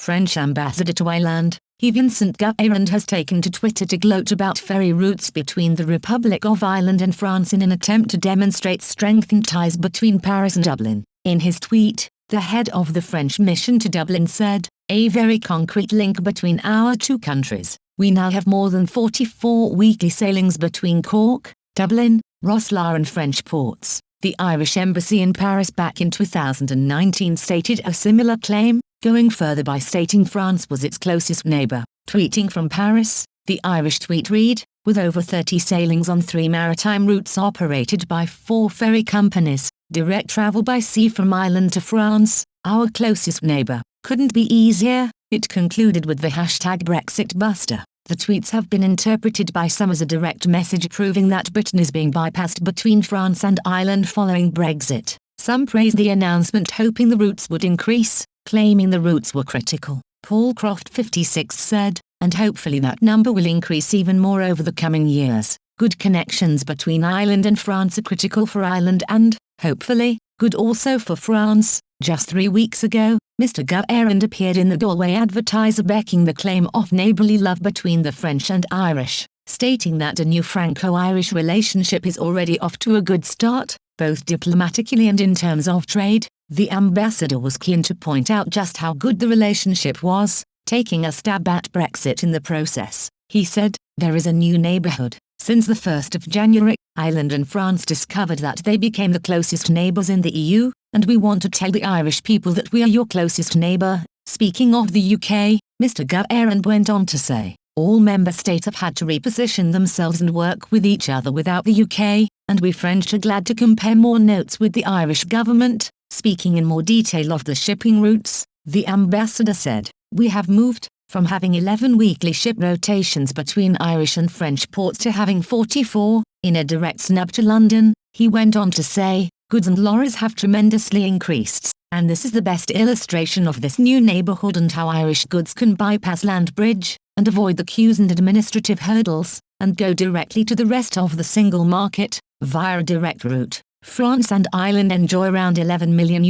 French ambassador to Ireland, Vincent Guérand has taken to Twitter to gloat about ferry routes between the Republic of Ireland and France in an attempt to demonstrate strengthened ties between Paris and Dublin. In his tweet, the head of the French mission to Dublin said, "A very concrete link between our two countries. We now have more than 44 weekly sailings between Cork, Dublin, Rosselaar and French ports." The Irish Embassy in Paris back in 2019 stated a similar claim, going further by stating France was its closest neighbour. Tweeting from Paris, the Irish tweet read, "With over 30 sailings on 3 maritime routes operated by 4 ferry companies, direct travel by sea from Ireland to France, our closest neighbour, couldn't be easier," it concluded with the hashtag Brexit Buster. The tweets have been interpreted by some as a direct message proving that Britain is being bypassed between France and Ireland following Brexit. Some praised the announcement hoping the routes would increase, claiming the routes were critical. Paul Croft 56 said, "And hopefully that number will increase even more over the coming years. Good connections between Ireland and France are critical for Ireland and, hopefully, good also for France." Just 3 weeks ago, Mr. Guérand appeared in the doorway advertiser backing the claim of neighbourly love between the French and Irish, stating that a new Franco-Irish relationship is already off to a good start, both diplomatically and in terms of trade. The ambassador was keen to point out just how good the relationship was, taking a stab at Brexit in the process. He said, "There is a new neighbourhood. Since the 1st of January, Ireland and France discovered that they became the closest neighbours in the EU, and we want to tell the Irish people that we are your closest neighbour." Speaking of the UK, Mr. Guérand went on to say, "All member states have had to reposition themselves and work with each other without the UK, and we French are glad to compare more notes with the Irish government." Speaking in more detail of the shipping routes, the ambassador said, "We have moved from having 11 weekly ship rotations between Irish and French ports to having 44, in a direct snub to London." He went on to say, "Goods and lorries have tremendously increased, and this is the best illustration of this new neighbourhood and how Irish goods can bypass land bridge, and avoid the queues and administrative hurdles, and go directly to the rest of the single market, via a direct route." France and Ireland enjoy around €11 million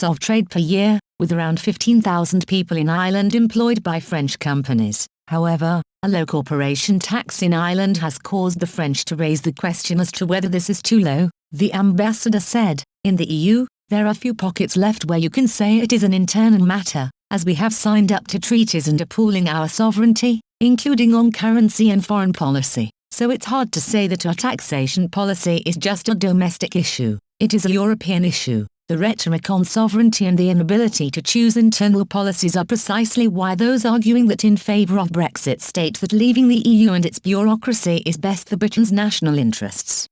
of trade per year, with around 15,000 people in Ireland employed by French companies. However, a low corporation tax in Ireland has caused the French to raise the question as to whether this is too low. The ambassador said, "In the EU, there are few pockets left where you can say it is an internal matter, as we have signed up to treaties and are pooling our sovereignty, including on currency and foreign policy. So it's hard to say that our taxation policy is just a domestic issue. It is a European issue." The rhetoric on sovereignty and the inability to choose internal policies are precisely why those arguing that in favour of Brexit state that leaving the EU and its bureaucracy is best for Britain's national interests.